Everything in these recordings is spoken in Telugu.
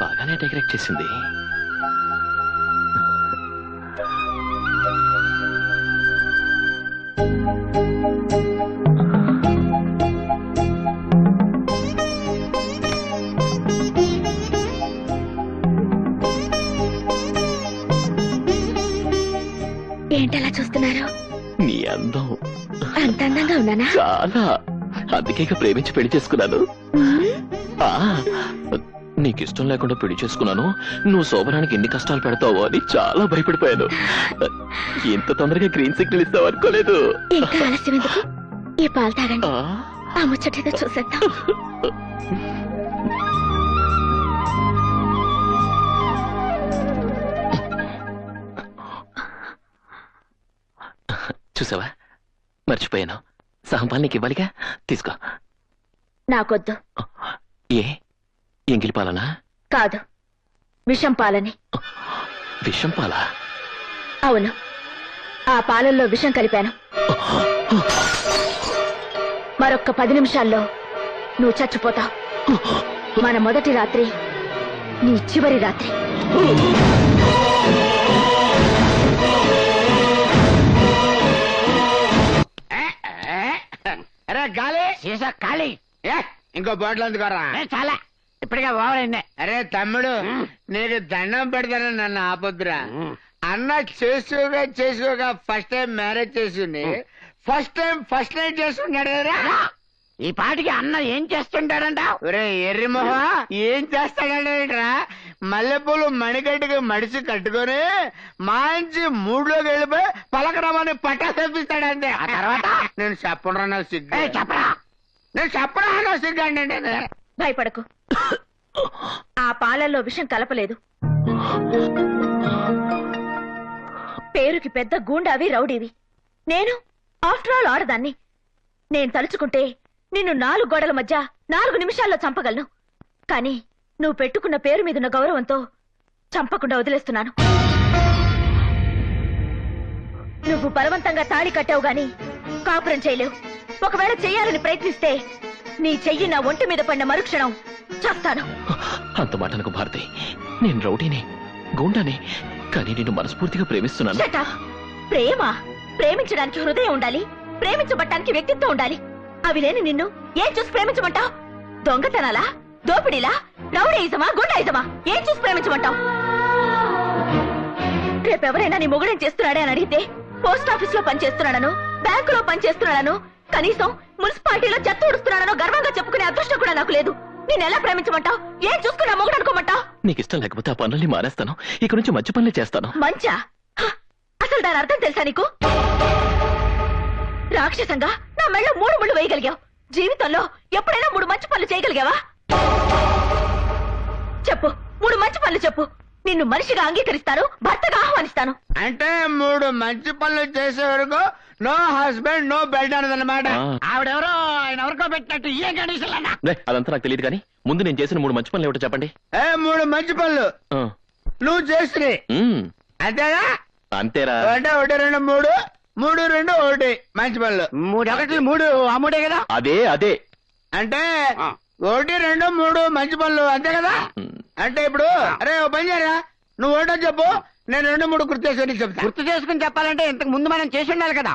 బాగానే డెకరేట్ చేసింది. ఏంటలా చూస్తున్నారు? నీ అందం అంత అందంగా ఉన్నానా? చాలా, అందుకే ప్రేమించి పెళ్లి చేసుకున్నాను. నీకు ఇష్టం లేకుండా పెళ్లి చేసుకున్నాను. నువ్వు శోభనానికి ఎన్ని కష్టాలు పెడతావో అని చాలా భయపడిపోయాను. ఇంత తొందరగా గ్రీన్ సిగ్నల్ ఇస్తావు అనుకోలేదు. ఇంకా ఆలస్యం ఎందుకు? ఈ పాలు తాగండి, ఆ ముచ్చటగా చూసేద్దాం. చూసావా, మర్చిపోయాను. సహం పాలు నీకు ఇవ్వాలిగా, తీసుకో. నాకొద్దు. ఏ ఎంగిలి పాలనా? కాదు, విషం పాలని. విషం పాలా? అవును, ఆ పాలల్లో విషం కలిపాను. మరొక్క 10 నిమిషాల్లో నువ్వు చచ్చిపోతావు. మన మొదటి రాత్రి నీ చివరి రాత్రి. అరే గాలి సీసా ఖాళీ. ఇంకో బాటిల్ అందుకోరా. చాలా ఇప్పటికే ఓవరైంది. అరే తమ్ముడు, నీకు దండం పెడతానని నన్ను ఆపొద్దురా. అన్న చేసుకోగా ఫస్ట్ టైం మ్యారేజ్ చేసుకుని ఫస్ట్ టైం ఫస్ట్ నైట్ చేసుకున్నాడు కదా. ఈ పాటికి అన్న ఏం చేస్తుంటాడంట? ఒరే ఎర్రి మొహ, ఏం చేస్తాడంటరా? మల్లెపూలు మణిగడ్డికి మడిసి కట్టుకొని మంచి మూడ్లోకి వెళ్ళిపోయి పలకరమని పట్టా తెప్పిస్తాడంతే. ఆ తర్వాత నేను చెప్పరా నాకు సిగ్గు. చెప్పరా, నేను చెప్పరా నాకు సిగ్గు అంటే. భయపడకు, ఆ పాలల్లో విషం కలపలేదు. పేరుకి పెద్ద గూండావి, రౌడీవి. నేను ఆఫ్టర్ ఆల్ ఆడదాన్ని. నేను తలుచుకుంటే నిన్ను 4 గోడల మధ్య 4 నిమిషాల్లో చంపగలను. కానీ నువ్వు పెట్టుకున్న పేరు మీదున్న గౌరవంతో చంపకుండా వదిలేస్తున్నాను. నువ్వు బలవంతంగా తాళి కట్టావు గాని కాపురం చేయలేవు. ఒకవేళ చెయ్యాలని ప్రయత్నిస్తే నీ చెయ్యి నా ఒంటి మీద పడిన మరుక్షణం చేస్తాను. అంత మాటలకు భారతి, నేను రౌడీనే, గూండానే, కానీ నిన్ను మనస్ఫూర్తిగా ప్రేమిస్తున్నాను. ప్రేమ? ప్రేమించడానికి హృదయం ఉండాలి, ప్రేమించబట్టానికి వ్యక్తిత్వం ఉండాలి. అవి లేని నిన్ను ఏం చూసి ప్రేమించమంటావు? దొంగతనాలా, దోపిడీలా, రౌడీయిజమా, గుండాయిజమా? ఏం చూసి ప్రేమించమంటావు? రేపెవరైనా నీ మొగుడేం చేస్తున్నాడే అని అడిగితే పోస్ట్ ఆఫీస్ లో పనిచేస్తున్నాడను, బ్యాంకులో పనిచేస్తున్నాడను, కనీసం మున్సిపాలిటీలో చెత్త ఊడుస్తున్నాడనో గర్వంగా చెప్పుకునే అదృష్టం కూడా నాకు లేదు. నేను ఎలా ప్రేమించమంటావు? ఏం చూసుకున్నా మొగుడు అనుకోమంటావు? నీకు ఇష్టం లేకపోతే ఆ పనుల్ని మానేస్తాను. ఇక నుంచి మంచి పనులే చేస్తాను. మంచా? అసలు దాని అర్థం తెలుసా నీకు? రాక్షసంగా నా మెళ్ళ 3 ముళ్ళు వేయగలిగావు. జీవితంలో ఎప్పుడైనా 3 మంచి పనులు చేయగలిగావా? చెప్పు, 3 మంచి పనులు చెప్పు. నిన్ను మనిషిగా అంగీకరిస్తాను, భర్తగా ఆహ్వానిస్తాను. అంటే 3 మంచి పనులు చేసే వరకు నో హస్బెండ్ నో బెడ్ అన్నదన్నమాట. ఆవిడెవరో ఆయన ఎవరికో పెట్టినట్టు ఏ కండిషన్ అదంతా నాకు తెలియదు, కానీ ముందు నేను చేసిన 3 మంచి పనులు ఏమిటో చెప్పండి. 3 మంచి పనులు నువ్వు చేస్తున్నాయి అంతేగా? అంతేరా. అంటే 1 2 3 3 2 1 మంచి పనులు. 3 1 3 అమ్ముడే కదా. అదే అదే అంటే 1 2 3 మంచి పనులు అంతే కదా. అంటే ఇప్పుడు అరే ఓ పని చేయరా, నువ్వు ఒకటో చెప్పు, నేను 2 3 గుర్తు చేసుకుని చెప్తా. గుర్తు చేసుకుని చెప్పాలంటే ఇంతకు ముందు మనం చేసి ఉండాలి కదా.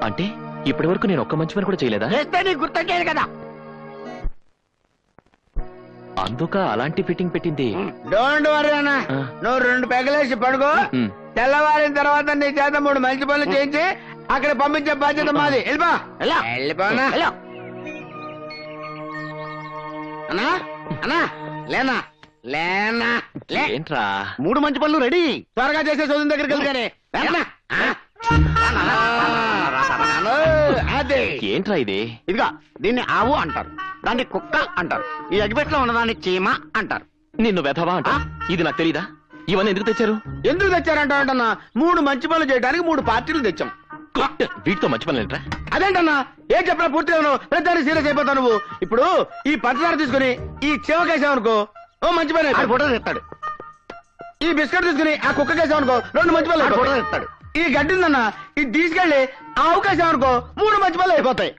అంటే ఇప్పటి వరకు నేను ఒక్క మంచి పని కూడా చేయలేదా? చేస్తే నీకు గుర్తొచ్చేది కదా. అందుక అలాంటి ఫిట్టింగ్ పెట్టింది. డోంట్ వరీ అన్న, నువ్వు 2 పెగలేసి పడుకో. తెల్లవారిన తర్వాత నీ చేత 3 మంచి పనులు చేయించి అక్కడ పంపించే బాధ్యత మాది. వెళ్ళిపోనా అన్నా? అన్నా లేనా లేనా ఏంట్రా? 3 మంచి పనులు రెడీ. త్వరగా చేసే చదువు దగ్గరికి వెళ్తానే. అదే ఏంట్రా ఇది? ఇదిగా దీన్ని ఆవు అంటారు, దాన్ని కుక్క అంటారు, ఈ అగిపెట్లో ఉన్నదాన్ని చీమ అంటారు. నిన్ను వెధవా అంటా? ఇది నాకు తెలీదా? ఇవన్నీ ఎందుకు తెచ్చారు? ఎందుకు తెచ్చారంట అంటన్నా, 3 మంచి పనులు చేయడానికి 3 పార్టీలు తెచ్చాం. వీటితో మంచి పనులు ఏంట్రా? అదేంటన్నా ఏం చెప్పినా పూర్తిగా ప్రతిదాన్ని సీరియస్ అయిపోతావు నువ్వు. ఇప్పుడు ఈ పంచదార తీసుకుని ఈ చెవకేసావనుకో ఓ మంచి పని ఫోటో తెస్తాడు. ఈ బిస్కెట్ తీసుకుని ఆ కుక్క కేసావనుకో 2 మంచి పనులు ఫోటో తెస్తాడు. ఈ గడ్డి ఉందన్న ఇది తీసుకెళ్ళి ఆ అవకాశం అనుకో 3 మంచి పనులు అయిపోతాయి.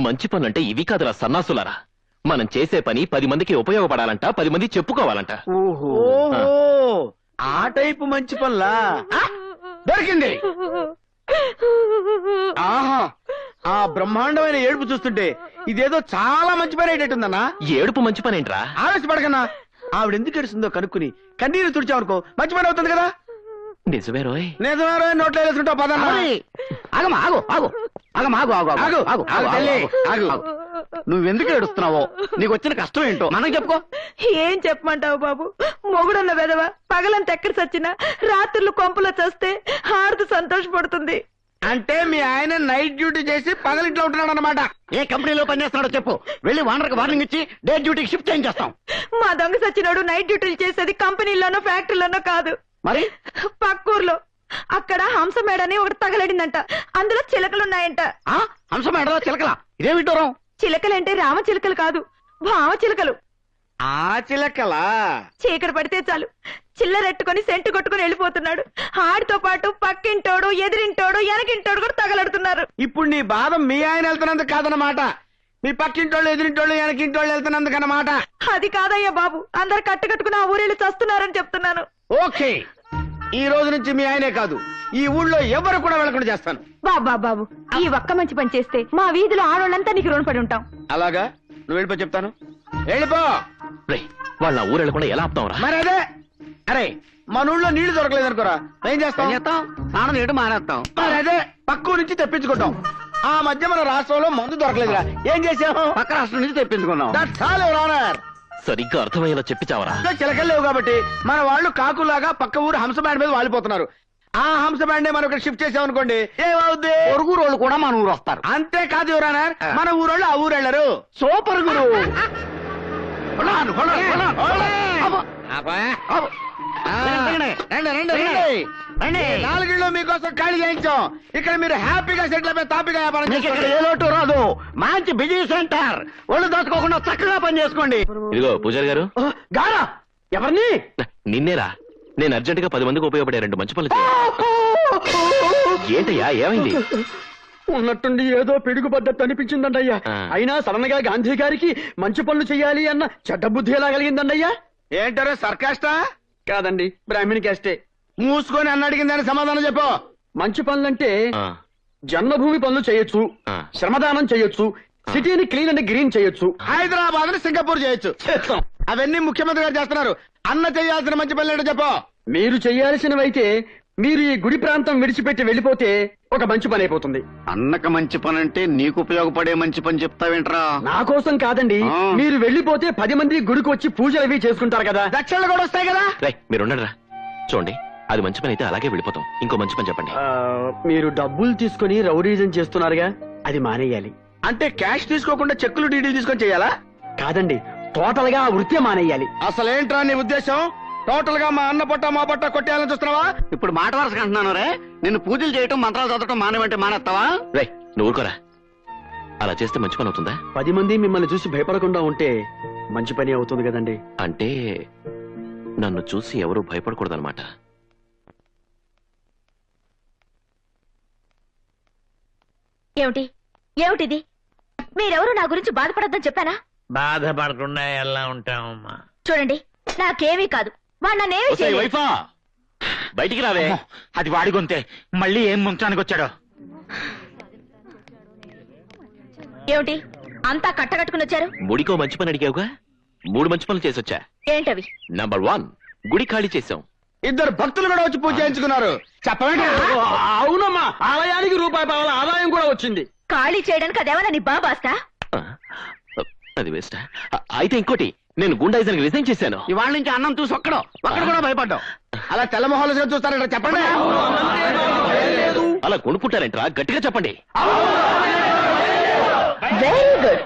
మంచి పనులంటే ఇవి కాదురా సన్నాసులారా. మనం చేసే పని 10 మందికి ఉపయోగపడాలంట, 10 మంది చెప్పుకోవాలంట. ఓహో ఆ టైపు మంచి పనులా? దొరికింది. ఆహా ఆ బ్రహ్మాండమైన ఏడుపు చూస్తుంటే ఇదేదో చాలా మంచి పని అయ్యేటట్టుందన్నా. ఏడుపు మంచి పని ఏంట్రా? ఆవేశపడకన్నా. ఆవిడ ఎందుకు ఏడుస్తుందో కనుక్కుని కన్నీరు తుడిచావనుకో మంచి పని అవుతుంది కదా. నిజమే రోయ్. నిజమే నోట్లో వేసుకుంటావు పదన్నా. నువ్వెందుకు ఏడుస్తున్నావో, నీకు వచ్చిన కష్టం ఏంటో మనకు చెప్పుకో. ఏం చెప్పమంటావు బాబు? మొగుడున్న వెదవ పగలంత ఎక్కడ చచ్చినా రాత్రులు కొంపలో చస్తే హారతి సంతోషపడుతుంది. అంటే మీ ఆయన నైట్ డ్యూటీ చేసి పగలింట్లో ఉంటున్నాడు అనమాట. ఏ కంపెనీలో పనిచేస్తున్నాడో చెప్పు, వెళ్ళి వానర్కి వార్నింగ్ ఇచ్చి డే డ్యూటీకి షిఫ్ట్ చేయించేస్తాం. మా దొంగ సచ్చినోడు నైట్ డ్యూటీలు చేసేది కంపెనీలోనో ఫ్యాక్టరీలోనో కాదు, మరి పక్కూర్లో. అక్కడ హంస మేడని ఒకటి తగలడిందంట, అందులో చిలకలున్నాయంట. ఆ హంస మేడలో చిలకలా? ఇదే విడ్డూరం. చిలకలంటే రామ చిలకలు కాదు, భావ చిలకలు. ఆ చిలకలా? చీకటి పడితే చాలు చిల్లరెట్టుకొని సెంటు కొట్టుకుని వెళ్ళిపోతున్నాడు. ఆడితో పాటు పక్కింటోడు, ఎదిరింటోడు, వెనకింటోడు కూడా తగలడుతున్నారు. ఇప్పుడు నీ బాధ మీ ఆయన వెళ్తున్నందుకు కాదన్నమాట, మీ పక్కింటోళ్ళు, ఎదిరింటోళ్ళు, వెనకింటోళ్ళు వెళ్తున్నందుకు అన్నమాట. అది కాదయ్యా బాబు, అందరు కట్టుకట్టుకుని ఆ ఊరేళ్ళు చస్తున్నారని చెప్తున్నాను. ఓకే, ఈ రోజు నుంచి మీ ఆయనే కాదు ఈ ఊళ్ళో ఎవరు కూడా వెళ్ళకుండా చేస్తాను. బాబా బాబు, ఈ ఒక్క మంచి పని చేస్తే మా వీధిలో ఆడోళ్ళంతా నీకు రుణపడి ఉంటాం. అలాగా? నువ్వు వెళ్ళిపో, చెప్తాను. వెళ్ళిపో. రేయ్, వాళ్ళ నా ఊరు వెళ్ళకుండా ఎలా ఆపుతావురా? మరి అదే, అరే మన ఊళ్ళో నీళ్లు దొరకలేదు అనుకోరా, ఏం చేస్తాం? స్నానం చేయడం మానేస్తాం. మరి అదే పక్క నుంచి తెప్పించుకుంటాం. ఆ మధ్య మన రాష్ట్రంలో మందు దొరకలేదురా, ఏం చేసాము? పక్క రాష్ట్రం నుంచి తెప్పించుకున్నాం. That's all your honour. సరిగ్గా అర్థమయ్యేలా చెప్పి చావరా. చిలకలు లేవు కాబట్టి మన వాళ్ళు కాకులాగా పక్క ఊరు హంస బ్యాండ్ మీద వాలిపోతున్నారు. ఆ హంస బ్యాండ్ మనం ఇక్కడ షిఫ్ట్ చేసామనుకోండి, ఏమవుద్ది? పొరుగు రోళ్ళు కూడా మన ఊరు వస్తారు. అంతేకాదు యువర్ ఆనర్, మన ఊరోళ్ళు ఆ ఊరు వెళ్ళరు. సూపర్ గురు. నాలుగిళ్ళు మీకోసం ఖాళీ చేయించాం. ఇక్కడ మీరు హ్యాపీగా సెటిల్ అయిపోయి తాపిగా వ్యాపారం మీకు ఇక్కడ ఏ లోటు రాదు. మంచి బిజీ సెంటర్, ఒళ్ళు దోచుకోకుండా చక్కగా పని చేసుకోండి. ఇదిగో పూజారి గారు. గారా ఎవరిని? నిన్నేరా. నేను అర్జెంట్ గా 10 మందికి ఉపయోగపడే 2 మంచి పనులు చేయాలి. ఏంటయ్యా, ఏమైంది? ఉన్నట్టుండి ఏదో పిడుగుపడ్డట్టు అనిపించిందండయ్యా. ఆ. అయినా సడన్ గా గాంధీ గారికి మంచి పనులు చెయ్యాలి అన్న చెడ్డ బుద్ధి ఎలా కలిగిందండయ్యా? ఏంటారో సర్కాస్టా? కాదండి, బ్రాహ్మణి క్యాస్టే. మూసుకొని అన్న అడిగిందని సమాధానం చెప్పు. మంచి పనులంటే ఆ, జన్మభూమి పనులు చేయొచ్చు, ఆ. శ్రమదానం చేయొచ్చు, సిటీని క్లీన్ అండ్ గ్రీన్ చేయొచ్చు. హైదరాబాద్ సింగపూర్ చేయొచ్చు. చేస్తాం. అవన్నీ ముఖ్యమంత్రి గారు చేస్తున్నారు. అన్న చేయాల్సిన మంచి పనులు ఏంటో చెప్పు. మీరు చెయ్యాల్సినవైతే మీరు ఈ గుడి ప్రాంతం విడిచిపెట్టి వెళ్ళిపోతే ఒక మంచి పని అయిపోతుంది. అన్నక మంచి పని అంటే నీకు ఉపయోగపడే మంచి పని చెప్తావేంట్రా? నా కోసం కాదండి, ఆ. మీరు వెళ్ళిపోతే 10 మంది గుడికి వచ్చి పూజలు అవి చేసుకుంటారు కదా. దక్షిణలు కూడా వస్తాయి కదా. రేయ్, మీరు ఉండరా. చూడండి, అది మంచి పని అయితే అలాగే వెళ్ళిపోతాం. ఇంకో మంచి పని చెప్పండి. మీరు డబ్బులు తీసుకుని రౌడీజం చేస్తున్నారుగా, అది మానేయాలి. అంటే క్యాష్ తీసుకోకుండా చెక్కులు డీడీలు తీసుకొని చేయాలా? కాదండి, టోటల్ గా ఆ వృత్తి మానేయాలి. అసలేంట్రా నీ ఉద్దేశం? టోటల్ గా మా అన్న పొట్ట మా పొట్ట కొట్టేయాలని చూస్తున్నావా? ఇప్పుడు మాట వరుసగా అంటున్నాను రే, నిన్ను పూజలు చేయటం మంత్రాలు చదవటం మానేమంటే మానేస్తావా? రేయ్, నువ్వు ఊరుకోరా. అలా చేస్తే మంచి పని అవుతుందా? 10 మంది మిమ్మల్ని చూసి భయపడకుండా ఉంటే మంచి పని అవుతుంది కదండి. అంటే నన్ను చూసి ఎవరు భయపడకూడదన్నమాట. ఏమిటి ఏమిటిది? మీరెవరు నా గురించి బాధపడొద్దని చెప్పానా? బాధపడకుండా ఎలా ఉంటామమ్మా? చూడండి, నాకేమీ కాదు, వాడు నన్నేమీ ఒసేయ్ చేయలేదు. వైఫా, బయటికి రావే. అది వాడి గొంతే, మళ్ళీ ఏం ముంచానికి వచ్చాడో. ఏమిటి అంతా కట్టకట్టుకుని వచ్చారు? ముడికో మంచి పని అడిగావుగా, 3 మంచి పనులు చేసొచ్చా. ఏంటవి? నంబర్ 1, గుడి ఖాళీ చేసాం. 2 భక్తులు కూడా వచ్చి పూజ చేయించుకున్నారు. చెప్పండి. అవునమ్మా, ఆలయానికి ₹1 ఆదాయం కూడా వచ్చింది. ఖాళీ చేయడానికి అదేమన్నా నీ బాబాస్తా? ఆ, అది వేస్ట్. అయితే ఇంకోటి, నేను గుండాయిజానికి రిజైన్ చేశాను. ఇవాళ నుంచి అన్నం చూసి ఒక్కడు కూడా భయపడ్డావు. అలా తెల్లమొహాలు చూస్తారంట, చెప్పండి. అలా కొనుక్కుంటారేంట్రా, గట్టిగా చెప్పండి. వెరీ గుడ్,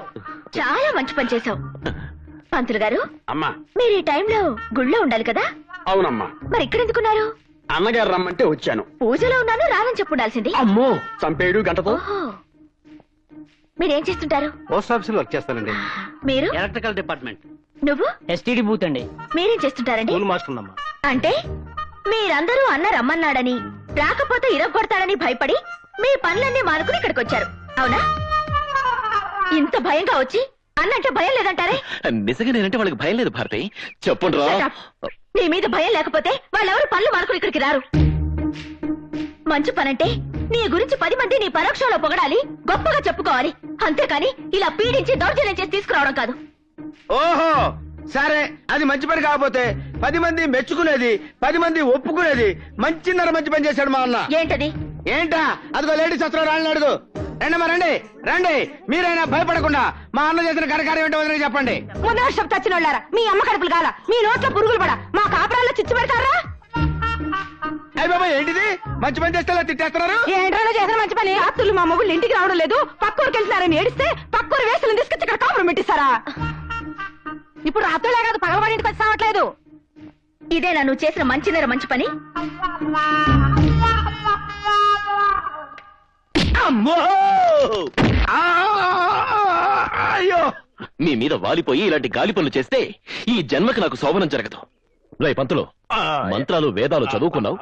చాలా మంచి పని చేశావు. పంతులు గారు, అమ్మా. మీరు ఈ టైంలో గుళ్ళో ఉండాలి కదా, అవునమ్మా, మరి ఇక్కడ ఎందుకున్నారు? అన్నగారు రమ్మంటే వచ్చాను. పూజలో ఉన్నాను రానని చెప్పుండాల్సింది. అమ్మో, చంపేడు గంటతో. ఓహో, మీరేం చేస్తుంటారు? పోస్ట్ ఆఫీస్ లో వర్క్ చేస్తానండి. మీరు? Electrical department. నువ్వు? ఎస్టీడీ బూత్ అండి. మీరేం చేస్తుంటారండి? మాస్టర్. అంటే మీరందరూ అన్న రమ్మన్నాడని రాకపోతే ఇరగొడతాడని భయపడి మీ పనులన్నీ మానుకుని ఇక్కడికి వచ్చారు అవునా? ఇంత భయంగా వచ్చి అన్నంటే భయం లేదంటారే? నిజంగా నేనంటే వాళ్ళకి భయం లేదు భారతి. చెప్పండి రా. Shut up. నీ మీద భయం లేకపోతే వాళ్ళెవరు పనులు మానుకుని ఇక్కడికి రారు. మంచి పనంటే నీ గురించి 10 మంది నీ పరోక్షంలో పొగడాలి, గొప్పగా చెప్పుకోవాలి. అంతేకాని ఇలా పీడించి దౌర్జన్యం చేసి తీసుకురావడం కాదు. ఓహో సరే, అది మంచి పని కాకపోతే 10 మంది మెచ్చుకునేది, 10 మంది ఒప్పుకునేది మంచిన్నర మంచి పని చేశాడు మా అన్న. ఏంటది? ఏంటా? అదిగో లేడీస్ వస్త్రం రాళ్ళని అడుగు. రండమ్మా రండి రండి. మీరైనా భయపడకుండా మా అన్న చేసిన కరకారం ఏంటో వదిలే చెప్పండి. ముందు వర్షం చచ్చినోళ్ళారా, మీ అమ్మ కడుపులు కాల, మీ నోట్లో పురుగులు పడ, మా కాపురాల్లో చిచ్చు పెడతారా? అయ్య బాబా ఏంటిది? మంచి పని చేస్తే ఇలా తిట్టేస్తున్నారు. ఏంట్రా చేసిన మంచి పని? రాత్రులు మా మొగుళ్ళు ఇంటికి రావడం లేదు, పక్కూరికి వెళ్తున్నారని ఏడిస్తే పక్కూరు వేసులను తీసుకొచ్చి ఇక్కడ కాపురం పెట్టిస్తారా? ఇప్పుడు రాత్రులే కాదు పగలవాడి ఇంటికి వచ్చి రావట్లేదు. ఇదేనా నువ్వు చేసిన మంచిన్నర మంచి పని? అమ్మో! ఆ! అయ్యో మీ మీద వాలిపోయి ఇలాంటి గాలి పనులు చేస్తే ఈ జన్మకి నాకు శోభనం జరగదు. రేయ్ పంతులు, మంత్రాలు వేదాలు చదువుకున్నావు,